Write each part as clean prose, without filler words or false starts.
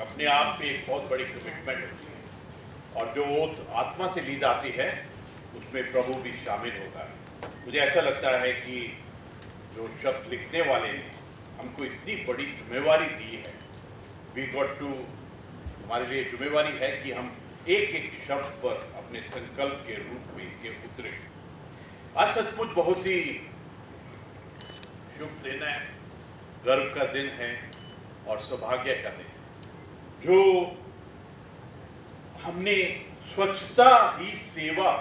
अपने आप में एक बहुत बड़ी कमिटमेंट होती है और जो ओथ आत्मा से ली जाती है उसमें प्रभु भी शामिल होता है। मुझे ऐसा लगता है कि जो शब्द लिखने वाले ने हमको इतनी बड़ी जिम्मेवारी दी है, वी गॉट टू, हमारे लिए जिम्मेवारी है कि हम एक एक शब्द पर अपने संकल्प के रूप में ये उतरे। आज सचमुच बहुत ही शुभ दिन है, गर्व का दिन है और सौभाग्य का दिन है जो हमने स्वच्छता ही सेवा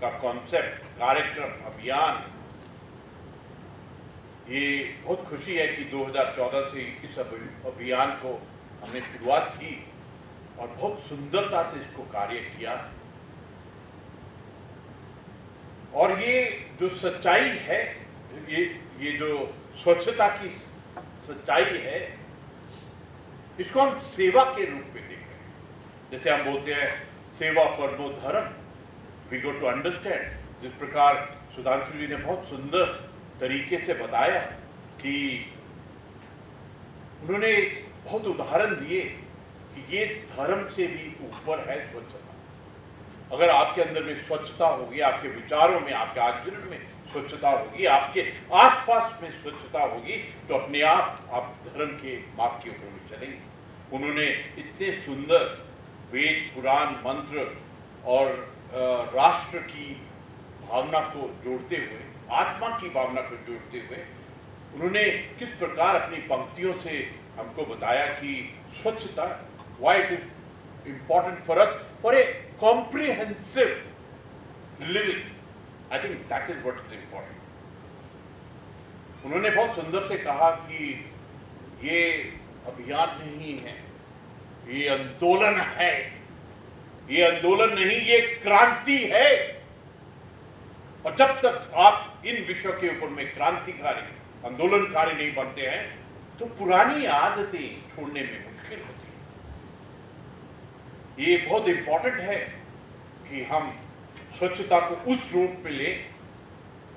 का कॉन्सेप्ट, कार्यक्रम, अभियान, ये बहुत खुशी है कि 2014 से इस अभियान को हमने शुरुआत की और बहुत सुंदरता से इसको कार्य किया। और ये जो सच्चाई है, ये जो स्वच्छता की सच्चाई है, इसको हम सेवा के रूप में देख रहे हैं। जैसे हम बोलते हैं सेवा परमो धर्म, वी गो टू अंडरस्टैंड। जिस प्रकार सुधांशु जी ने बहुत सुंदर तरीके से बताया कि उन्होंने बहुत उदाहरण दिए कि ये धर्म से भी ऊपर है स्वच्छता। अगर आपके अंदर में स्वच्छता होगी, आपके विचारों में, आपके आचरण में स्वच्छता होगी, आपके आसपास में स्वच्छता होगी, तो अपने आप धर्म के मार्ग के ऊपर में चलेंगे। उन्होंने इतने सुंदर वेद, पुराण, मंत्र और राष्ट्र की भावना को जोड़ते हुए, आत्मा की भावना को जोड़ते हुए, उन्होंने किस प्रकार अपनी पंक्तियों से हमको बताया कि स्वच्छता, why it is important for us for a comprehensive living. I think that is what is important. उन्होंने बहुत सुंदर से कहा कि ये अभियान नहीं है, ये आंदोलन है। ये आंदोलन नहीं, ये क्रांति है। और जब तक आप इन विषयों के ऊपर में क्रांतिकारी, आंदोलनकारी नहीं बनते हैं, तो पुरानी आदतें छोड़ने में मुश्किल होती है। ये बहुत इंपॉर्टेंट है कि हम स्वच्छता को उस रूप में ले।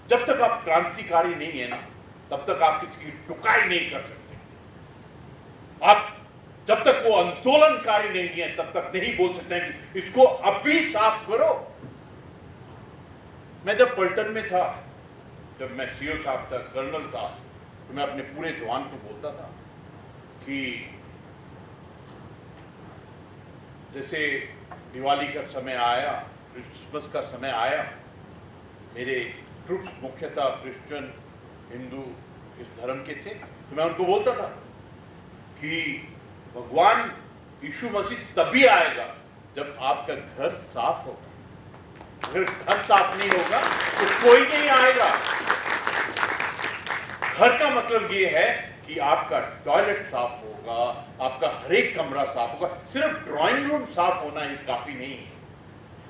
जब तक आप क्रांतिकारी नहीं है ना, तब तक आप किसी की टुकाई नहीं कर सकते। आप जब तक वो आंदोलनकारी नहीं है, तब तक नहीं बोल सकते हैं कि इसको अभी साफ करो। मैं जब पलटन में था, जब मैं सीओ साहब था, कर्नल था, तो मैं अपने पूरे जवान को बोलता था कि जैसे दिवाली का समय आया, क्रिसमस का समय आया, मेरे ट्रुप्स मुख्यतः क्रिश्चियन, हिंदू इस धर्म के थे, तो मैं उनको बोलता था कि भगवान यीशु मसीह तभी आएगा जब आपका घर साफ होगा। अगर घर साफ नहीं होगा तो कोई नहीं आएगा। घर का मतलब ये है कि आपका टॉयलेट साफ होगा, आपका हर एक कमरा साफ होगा। सिर्फ ड्राइंग रूम साफ होना ही काफी नहीं है।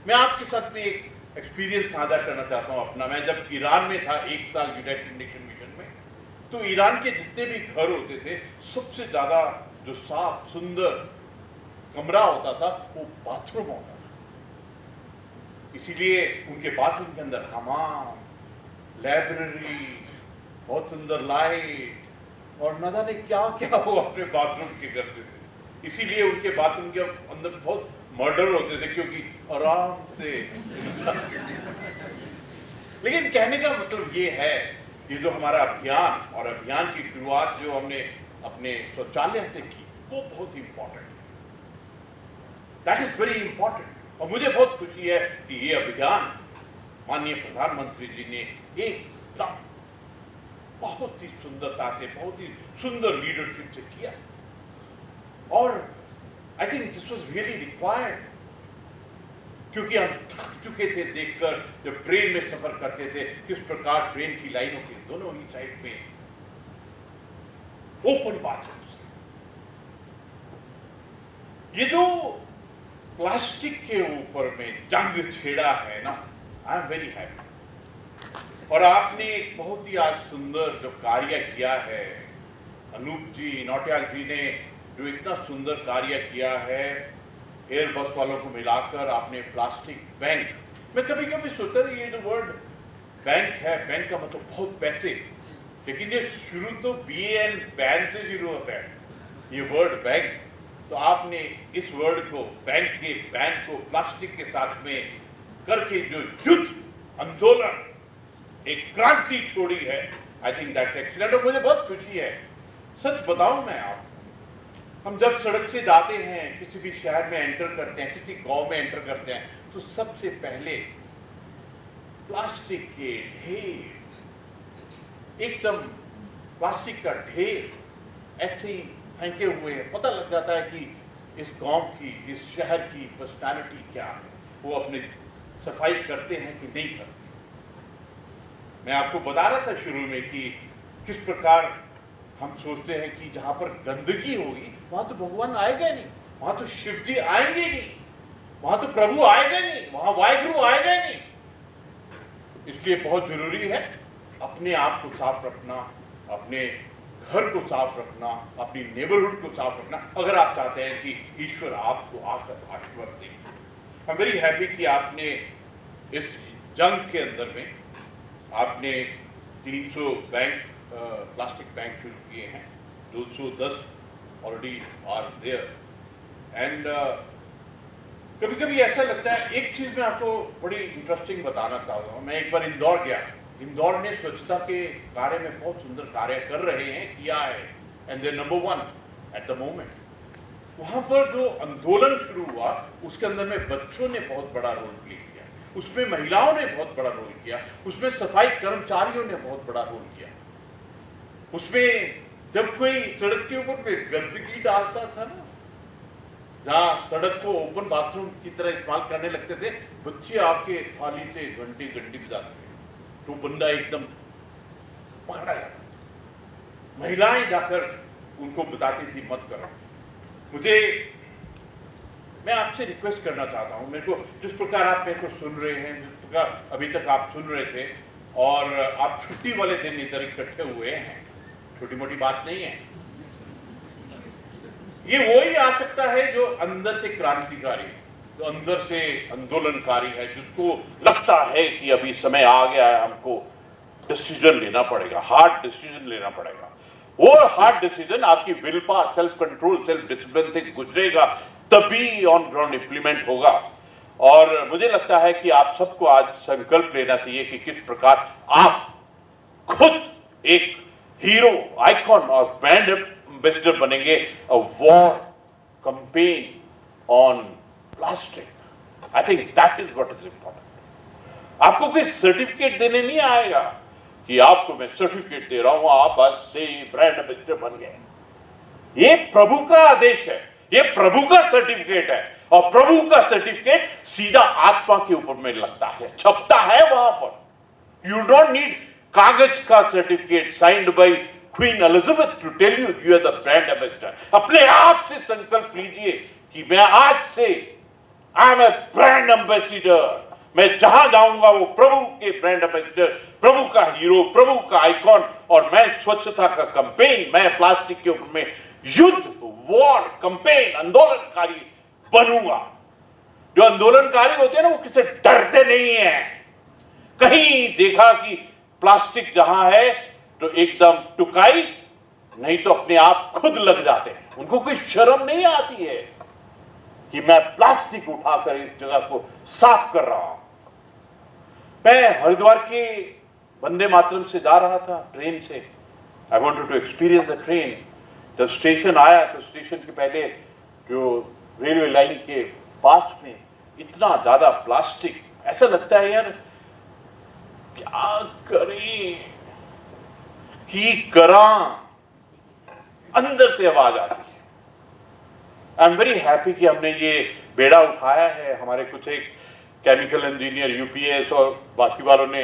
मैं आपके साथ में एक एक्सपीरियंस साझा करना चाहता हूं अपना। मैं जब ईरान में था 1 साल यूनाइटेड नेशन मिशन में, तो ईरान के जितने भी घर होते थे, सबसे ज्यादा जो साफ सुंदर कमरा होता था वो बाथरूम होता था। इसीलिए उनके बाथरूम के अंदर हमाम, लाइब्रेरी, बहुत सुंदर लाइट और न जाने क्या क्या वो अपने बाथरूम के करते थे। इसीलिए उनके बाथरूम के अंदर बहुत मर्डर होते थे, क्योंकि आराम से लेकिन कहने का मतलब ये है, ये जो हमारा अभियान और अभियान की शुरुआत जो हमने अपने शौचालय से की, वो बहुत इंपॉर्टेंट है। That is very important. और मुझे बहुत खुशी है कि ये अभियान माननीय प्रधानमंत्री जी ने एकदम बहुत ही सुंदरता से, बहुत ही सुंदर लीडरशिप से किया। और I think this was really required, क्योंकि हम थक चुके थे देखकर, जब ट्रेन में सफर करते थे किस प्रकार ट्रेन की लाइनों के दोनों ही साइड में ओपन बाथरूम। ये जो प्लास्टिक के ऊपर में जंग छेड़ा है ना, आई एम वेरी हैप्पी। और आपने एक बहुत ही आज सुंदर जो कार्य किया है, अनूप जी, नौटियाल जी ने जो इतना सुंदर कार्य किया है, एयर बस वालों को मिलाकर आपने प्लास्टिक बैंक। मैं कभी कभी सोचता था ये जो वर्ड बैंक है, बैंक का मतलब बहुत पैसे, लेकिन ये शुरू तो BAN बैन से शुरू होता है, ये वर्ड बैंक। तो आपने इस वर्ड को, बैंक के बैन को प्लास्टिक के साथ में करके जो युद्ध आंदोलन, एक क्रांति छोड़ी है, आई थिंक दैट्स एक्सीलेंट। और मुझे बहुत खुशी है, सच बताऊं मैं आप, हम जब सड़क से जाते हैं, किसी भी शहर में एंटर करते हैं, किसी गांव में एंटर करते हैं, तो सबसे पहले प्लास्टिक के ढेर, एकदम प्लास्टिक का ढेर ऐसे ही फेंके हुए हैं। पता लग जाता है कि इस गांव की, इस शहर की पर्सनालिटी क्या है, वो अपनी सफाई करते हैं कि नहीं करते। मैं आपको बता रहा था शुरू में कि किस प्रकार हम सोचते हैं कि जहां पर गंदगी होगी वहां तो भगवान आएगा नहीं, वहां तो शिव जी आएंगे नहीं, वहां तो प्रभु आएगा नहीं, वहां वाहिगुरु आएगा नहीं। इसलिए बहुत जरूरी है अपने आप को साफ रखना, अपने घर को साफ रखना, अपनी नेबरहुड को साफ रखना, अगर आप चाहते हैं कि ईश्वर आपको आकर आशीर्वाद दे। आई एम वेरी हैप्पी कि आपने इस जंग के अंदर में आपने 300 बैंक प्लास्टिक बैंक शुरू किए हैं, 210 ऑलरेडी आर देयर। एंड कभी कभी ऐसा लगता है, एक चीज मैं आपको बड़ी इंटरेस्टिंग बताना चाहता हूँ। मैं एक बार इंदौर गया, इंदौर ने स्वच्छता के कार्य में बहुत सुंदर कार्य कर रहे हैं, किया है, and they number 1 at the moment. वहां पर जो आंदोलन शुरू हुआ उसके अंदर में बच्चों ने बहुत बड़ा रोल प्ले किया, उसमें महिलाओं ने बहुत बड़ा रोल किया, उसमें सफाई कर्मचारियों ने बहुत बड़ा रोल किया। उसमें जब कोई सड़क के ऊपर में गंदगी डालता था ना, जहाँ सड़क को ओपन बाथरूम की तरह इस्तेमाल करने लगते थे, बच्चे आके थाली से घंटी घंटी बजाते थे, तो बंदा एकदम पकड़ा जाता। महिलाएं जाकर उनको बताती थी मत करो। मैं आपसे रिक्वेस्ट करना चाहता हूं, मेरे को जिस प्रकार आप मेरे को सुन रहे हैं, जिस प्रकार अभी तक आप सुन रहे थे, और आप छुट्टी वाले दिन इधर इकट्ठे हुए हैं, छोटी मोटी बात नहीं है। ये वो ही आ सकता है जो अंदर से क्रांतिकारी, जो अंदर से आंदोलनकारी है, जिसको लगता है कि अभी समय आ गया है, हमको डिसीजन लेना पड़ेगा, हार्ड डिसीजन लेना पड़ेगा। वो हार्ड डिसीजन आपकी will power, self control, self discipline से गुजरेगा, तभी ऑन ग्राउंड इंप्लीमेंट होगा। और मुझे लगता है कि आप सबको आज संकल्प लेना चाहिए कि किस प्रकार आप खुद एक हीरो, आइकॉन और ब्रांड एम्बेसडर बनेंगे। A war campaign on plastic, I think that is what is important. आपको कोई सर्टिफिकेट देने नहीं आएगा कि आपको मैं सर्टिफिकेट दे रहा हूं, आप आज से ब्रांड एम्बेसडर बन गए। ये प्रभु का आदेश है, ये प्रभु का सर्टिफिकेट है, और प्रभु का सर्टिफिकेट सीधा आत्मा के ऊपर में लगता है, छपता है वहां पर। यू डोंट नीड कागज का certificate signed by Queen Elizabeth to tell you you are the brand ambassador. अपने आप से संकल्प लीजिए कि मैं आज से I am a brand ambassador. मैं जहां जाऊंगा वो प्रभु के ब्रांड एम्बेसडर, प्रभु का हीरो, प्रभु का आइकॉन, और मैं स्वच्छता का कैंपेन, मैं प्लास्टिक के ऊपर में युद्ध, वॉर कैंपेन, आंदोलनकारी बनूंगा। जो आंदोलनकारी होते हैं ना, वो किसी डरते नहीं है। कहीं देखा कि प्लास्टिक जहां है तो एकदम टुकाई, नहीं तो अपने आप खुद लग जाते हैं। उनको कोई शर्म नहीं आती है कि मैं प्लास्टिक उठाकर इस जगह को साफ कर रहा हूं। मैं हरिद्वार के वंदे मातरम से जा रहा था ट्रेन से। I wanted to experience the train. जब स्टेशन आया तो स्टेशन के पहले जो रेलवे लाइन के पास में इतना ज्यादा प्लास्टिक, ऐसा लगता है यार क्या करें, कि करा, अंदर से आवाज आती है। आई एम वेरी हैप्पी कि हमने ये बेड़ा उठाया है। हमारे कुछ एक केमिकल इंजीनियर, यूपीएस और बाकी वालों ने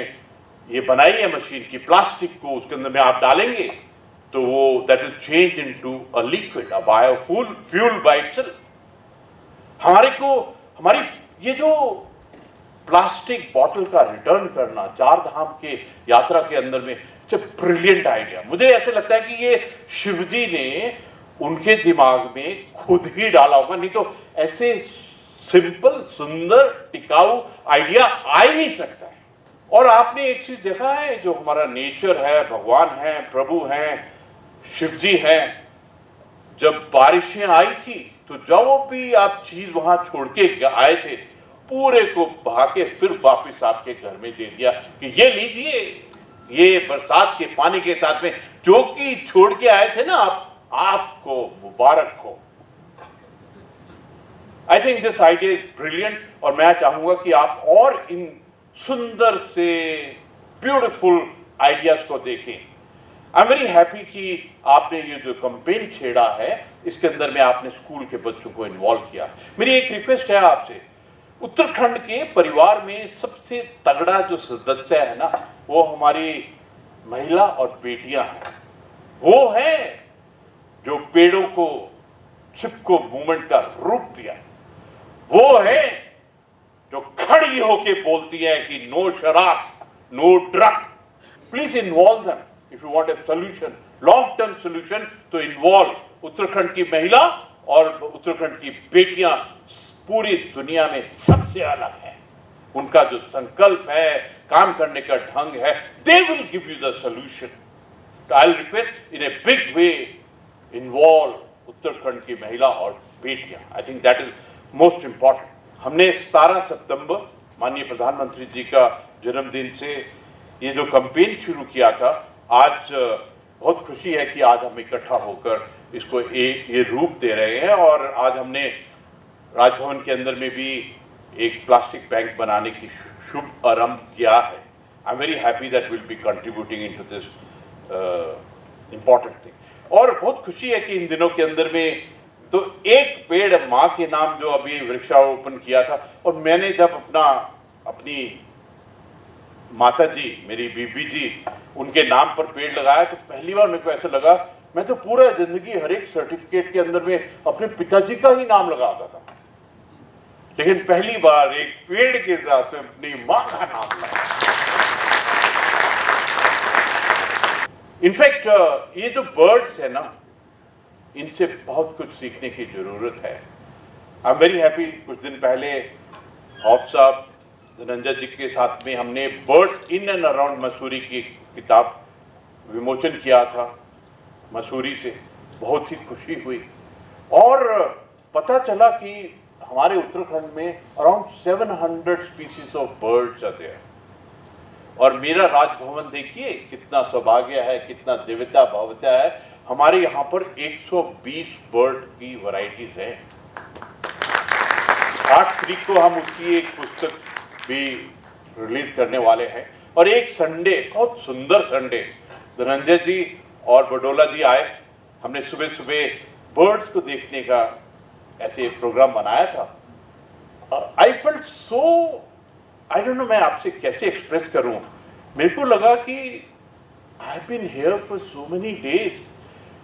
ये बनाई है मशीन की, प्लास्टिक को उसके अंदर में आप डालेंगे तो वो that will change into a liquid, a biofuel by itself. हमारी ये जो प्लास्टिक बॉटल का रिटर्न करना चार धाम के यात्रा के अंदर में, इट्स अ ब्रिलियंट आइडिया। मुझे ऐसे लगता है कि ये शिवजी ने उनके दिमाग में खुद ही डाला होगा, नहीं तो ऐसे सिंपल, सुंदर, टिकाऊ आइडिया आ ही नहीं सकता है। और आपने एक चीज देखा है, जो हमारा नेचर है, भगवान है, प्रभु हैं, शिवजी हैं, जब बारिशें आई थी तो जो भी आप चीज वहां छोड़ के आए थे पूरे को बहा के फिर वापस आपके घर में दे दिया कि ये लीजिए, ये बरसात के पानी के साथ में जो कि छोड़ के आए थे ना आप, आपको मुबारक हो। I think this idea is brilliant और मैं चाहूंगा कि आप और इन सुंदर से ब्यूटीफुल आइडियाज को देखें। आई एम वेरी हैप्पी कि आपने ये जो कैंपेन छेड़ा है इसके अंदर में आपने स्कूल के बच्चों को इन्वॉल्व किया। मेरी एक रिक्वेस्ट है आपसे, उत्तराखंड के परिवार में सबसे तगड़ा जो सदस्य है ना वो हमारी महिला और बेटियां हैं। वो है जो पेड़ों को चिपको मूवमेंट का रूप दिया, वो है जो खड़ी होके बोलती है कि नो शराब, no drug. Please involve them if you want a solution, long term solution, तो इन्वॉल्व उत्तराखंड की महिला और उत्तराखंड की बेटियां पूरी दुनिया में सबसे अलग है। उनका जो संकल्प है, काम करने का ढंग है, they will give you the solution. So I'll request in a big way involve Uttarakhand की महिला और बेटियां। I think that is most important। हमने 17 सितंबर माननीय प्रधानमंत्री जी का जन्मदिन से ये जो कैंपेन शुरू किया था, आज बहुत खुशी है कि आज हम इकट्ठा होकर इसको ये रूप दे रहे हैं। और आज हमने राजभवन के अंदर में भी एक प्लास्टिक बैंक बनाने की शुभ आरंभ किया है। I am very happy that will be contributing into this important thing. और बहुत खुशी है कि इन दिनों के अंदर में तो एक पेड़ माँ के नाम जो अभी वृक्षारोपण किया था, और मैंने जब अपनी माता जी, मेरी बीबी जी, उनके नाम पर पेड़ लगाया तो पहली बार मेरे को ऐसा लगा मैं तो पूरा जिंदगी हर एक सर्टिफिकेट के अंदर में अपने पिताजी का ही नाम लगाता था, लेकिन पहली बार एक पेड़ के साथ में अपनी माँ का नाम लगाया। इनफैक्ट ये जो बर्ड्स है ना, इनसे बहुत कुछ सीखने की जरूरत है। आई एम वेरी हैप्पी, कुछ दिन पहले हॉफ साहब धनंजय जी के साथ में हमने birds in and around Mussoorie की किताब विमोचन किया था मसूरी से। बहुत ही खुशी हुई और पता चला कि हमारे उत्तराखंड में अराउंड 700 स्पीसीज ऑफ बर्ड्स आते हैं। और मेरा राजभवन देखिए कितना सौभाग्य है, कितना दिव्यता भव्यता है। हमारे यहाँ पर 120 बर्ड की वैरायटीज हैं। 8 तारीख को हम उसकी एक पुस्तक भी रिलीज करने वाले हैं। और एक संडे, बहुत सुंदर संडे, धनंजय जी और बडोला जी आए, हमने सुबह सुबह बर्ड्स को देखने का ऐसे प्रोग्राम बनाया था। I felt so, I don't know मैं आपसे कैसे एक्सप्रेस करूं। मेरे को लगा कि I have been here for so many days,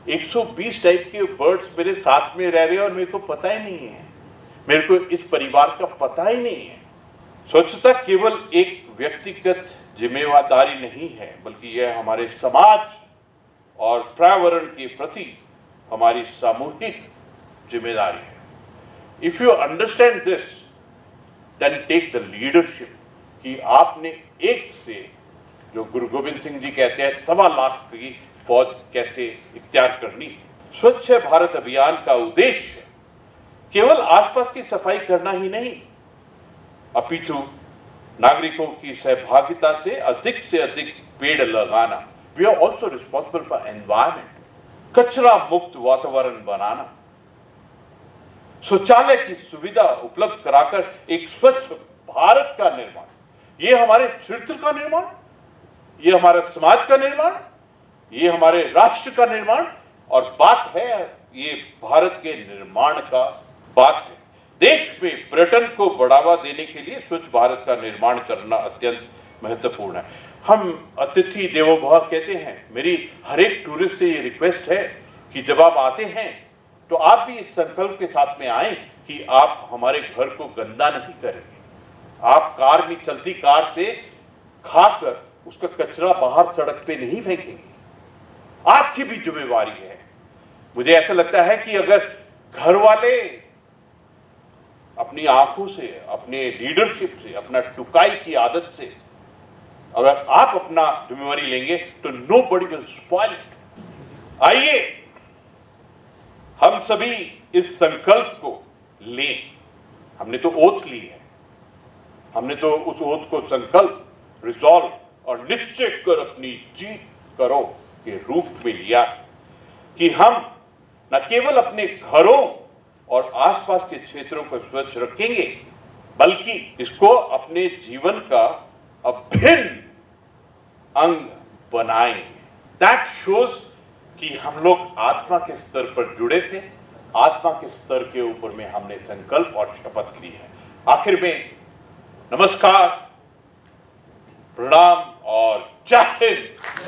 120 type के बर्ड्स मेरे साथ में रह रहे हैं और मेरे को पता ही नहीं है, मेरे को इस परिवार का पता ही नहीं है। स्वच्छता केवल एक व्यक्तिगत जिम्मेदारी नहीं है, बल्कि यह हमारे समाज और पर्यावरण के प्रति हमारी सामूहिक जिम्मेदारी है। If you understand this, then take the leadership कि आपने एक से, जो गुरु गोविंद सिंह जी कहते हैं, 1.25 लाख की फौज कैसे इख्तियार करनी है। स्वच्छ भारत अभियान का उद्देश्य केवल आसपास की सफाई करना ही नहीं, अपितु नागरिकों की सहभागिता से अधिक पेड़ लगाना। We are also responsible for environment. कचरा मुक्त वातावरण बनाना, शौचालय की सुविधा उपलब्ध कराकर एक स्वच्छ भारत का निर्माण, ये हमारे चरित्र का निर्माण, ये हमारे समाज का निर्माण, ये हमारे राष्ट्र का निर्माण। और बात है ये भारत के निर्माण का बात है। देश में पर्यटन को बढ़ावा देने के लिए स्वच्छ भारत का निर्माण करना अत्यंत महत्वपूर्ण है। हम अतिथि देवो भव कहते हैं। मेरी हर एक टूरिस्ट से ये रिक्वेस्ट है कि जब आप आते हैं तो आप भी इस संकल्प के साथ में आए कि आप हमारे घर को गंदा नहीं करेंगे। आप कार में, चलती कार से खाकर उसका कचरा बाहर सड़क पे नहीं फेंकेंगे। आपकी भी जिम्मेवारी है। मुझे ऐसा लगता है कि अगर घर वाले अपनी आंखों से, अपने लीडरशिप से, अपना टुकाई की आदत से अगर आप अपना जिम्मेवारी लेंगे तो nobody will spoil it. आइए हम सभी इस संकल्प को लें। हमने तो ओथ ली है, हमने तो उस ओथ को संकल्प, रिजॉल्व और निश्चय कर अपनी जीत करो के रूप में लिया कि हम न केवल अपने घरों और आसपास के क्षेत्रों को स्वच्छ रखेंगे, बल्कि इसको अपने जीवन का अभिन्न अंग बनाएंगे। दैट शोज कि हम लोग आत्मा के स्तर पर जुड़े थे, आत्मा के स्तर के ऊपर में हमने संकल्प और शपथ ली है। आखिर में नमस्कार, प्रणाम और जय हिंद।